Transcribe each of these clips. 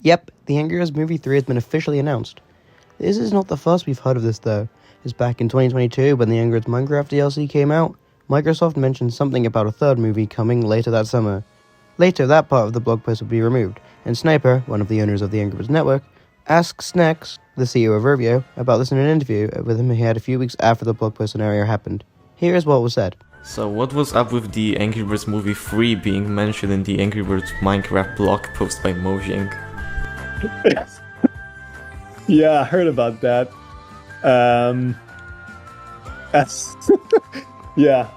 Yep, the Angry Birds Movie 3 has been officially announced. This is not the first we've heard of this though. It's back in 2022 when the Angry Birds Minecraft DLC came out. Microsoft mentioned something about a third movie coming later that summer. Later, that part of the blog post would be removed, and Sniper, one of the owners of the Angry Birds Network, asks Snex, the CEO of Rovio, about this in an interview with him he had a few weeks after the blog post scenario happened. Here is what was said. So what was up with the Angry Birds Movie 3 being mentioned in the Angry Birds Minecraft blog post by Mojang? Yeah, I heard about that. Yeah,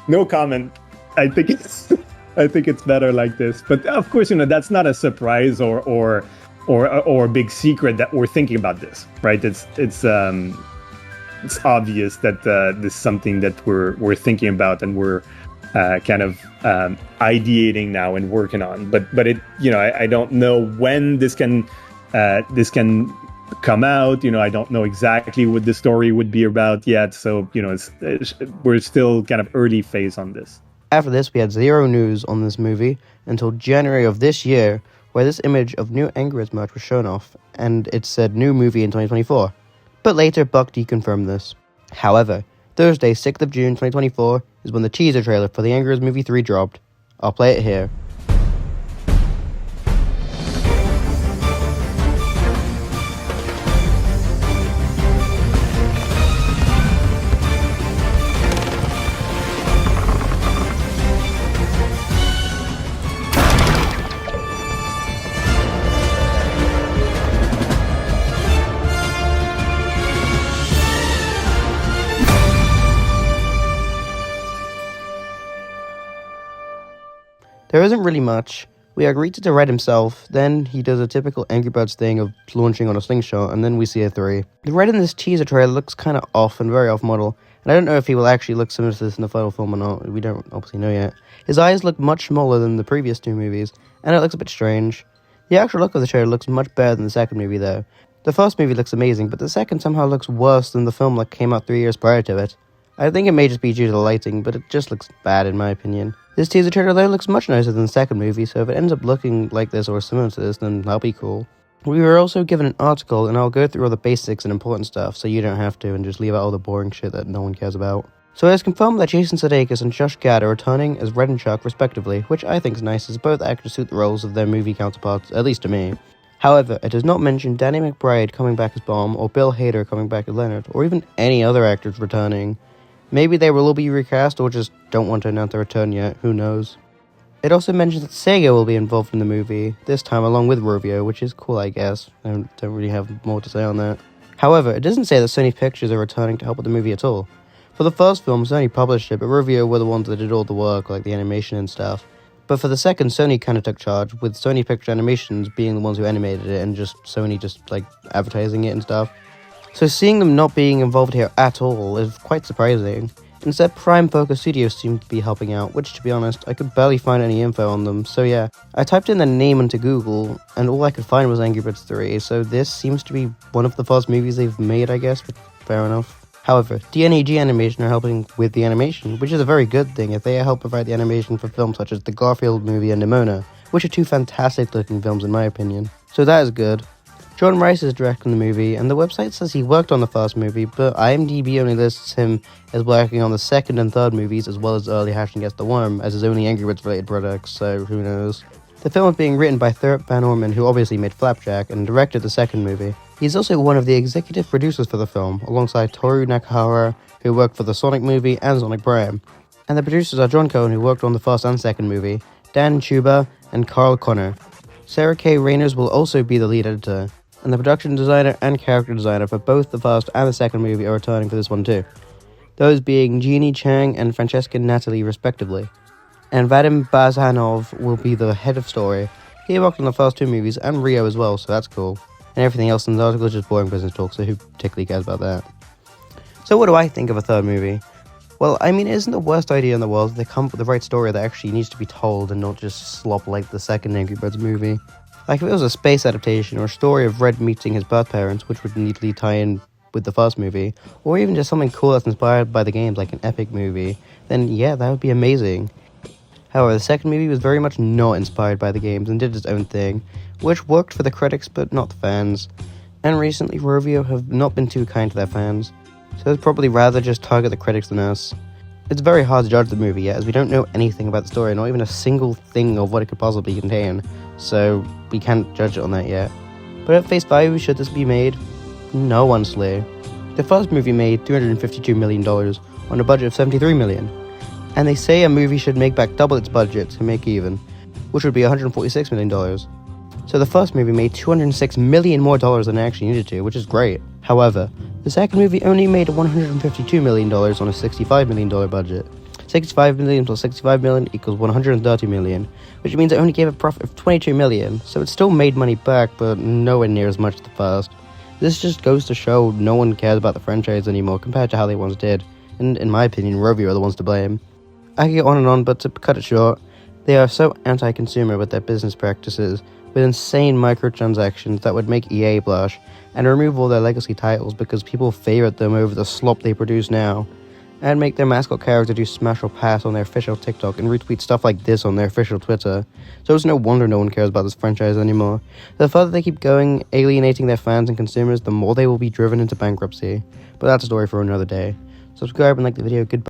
no comment. I think it's better like this. But of course, that's not a surprise or a big secret that we're thinking about this, right? It's obvious that this is something that we're thinking about and we're kind of ideating now and working on. But it, I don't know when this can come out. I don't know exactly what the story would be about yet. So we're still kind of early phase on this. After this, we had zero news on this movie until January of this year, where this image of new Angry Birds merch was shown off, and it said new movie in 2024. But later, Buck deconfirmed this. However, Thursday, 6th of June 2024 is when the teaser trailer for the Angry Birds Movie 3 dropped. I'll play it here. There isn't really much. We agreed to Red himself, then he does a typical Angry Birds thing of launching on a slingshot, and then we see a 3. The Red in this teaser trailer looks kinda off and very off-model, and I don't know if he will actually look similar to this in the final film or not. We don't obviously know yet. His eyes look much smaller than the previous two movies, and it looks a bit strange. The actual look of the trailer looks much better than the second movie though. The first movie looks amazing, but the second somehow looks worse than the film that came out 3 years prior to it. I think it may just be due to the lighting, but it just looks bad in my opinion. This teaser trailer though looks much nicer than the second movie, so if it ends up looking like this or similar to this, then that'll be cool. We were also given an article, and I'll go through all the basics and important stuff, so you don't have to, and just leave out all the boring shit that no one cares about. So it is confirmed that Jason Sudeikis and Josh Gad are returning as Red and Chuck respectively, which I think is nice as both actors suit the roles of their movie counterparts, at least to me. However, it does not mention Danny McBride coming back as Bomb, or Bill Hader coming back as Leonard, or even any other actors returning. Maybe they will all be recast or just don't want to announce their return yet, who knows. It also mentions that Sega will be involved in the movie, this time along with Rovio, which is cool I guess. I don't really have more to say on that. However, it doesn't say that Sony Pictures are returning to help with the movie at all. For the first film, Sony published it, but Rovio were the ones that did all the work, like the animation and stuff. But for the second, Sony kind of took charge, with Sony Pictures Animations being the ones who animated it and just Sony just like advertising it and stuff. So seeing them not being involved here at all is quite surprising. Instead, Prime Focus Studios seem to be helping out, which to be honest, I could barely find any info on them, so yeah. I typed in their name into Google, and all I could find was Angry Birds 3, so this seems to be one of the first movies they've made, I guess, but fair enough. However, DNEG Animation are helping with the animation, which is a very good thing if they help provide the animation for films such as the Garfield movie and Nimona, which are two fantastic looking films in my opinion. So that is good. John Rice is directing the movie, and the website says he worked on the first movie, but IMDb only lists him as working on the second and third movies, as well as Early Hatching Gets the Worm, as his only Angry Birds related products, so who knows. The film is being written by Thurip Van Orman, who obviously made Flapjack, and directed the second movie. He's also one of the executive producers for the film, alongside Toru Nakahara, who worked for the Sonic movie and Sonic Prime. And the producers are John Cohen, who worked on the first and second movie, Dan Chuba, and Carl Connor. Sarah K. Rayners will also be the lead editor, and the production designer and character designer for both the first and the second movie are returning for this one too. Those being Jeannie Chang and Francesca Natalie respectively. And Vadim Bazhanov will be the head of story. He worked on the first two movies and Rio as well, so that's cool. And everything else in the article is just boring business talk, so who particularly cares about that? So what do I think of a third movie? Well, I mean, it isn't the worst idea in the world if they come up with the right story that actually needs to be told and not just slop like the second Angry Birds movie. Like if it was a space adaptation or a story of Red meeting his birth parents, which would neatly tie in with the first movie, or even just something cool that's inspired by the games like an epic movie, then yeah, that would be amazing. However, the second movie was very much not inspired by the games and did its own thing, which worked for the critics but not the fans. And recently, Rovio have not been too kind to their fans, so it's probably rather just target the critics than us. It's very hard to judge the movie yet, as we don't know anything about the story, not even a single thing of what it could possibly contain, so we can't judge it on that yet. But at face value, should this be made? No, honestly. The first movie made $252 million on a budget of $73 million, and they say a movie should make back double its budget to make even, which would be $146 million. So the first movie made $206 million more than it actually needed to, which is great. However, the second movie only made $152 million on a $65 million budget. 65 million plus 65 million equals 130 million, which means it only gave a profit of 22 million, so it still made money back, but nowhere near as much as the first. This just goes to show no one cares about the franchise anymore compared to how they once did, and in my opinion, Rovio are the ones to blame. I could go on and on, but to cut it short, they are so anti-consumer with their business practices, with insane microtransactions that would make EA blush, and remove all their legacy titles because people favorite them over the slop they produce now, and make their mascot character do smash or pass on their official TikTok and retweet stuff like this on their official Twitter. So it's no wonder no one cares about this franchise anymore. The further they keep going, alienating their fans and consumers, the more they will be driven into bankruptcy. But that's a story for another day. Subscribe and like the video. Goodbye.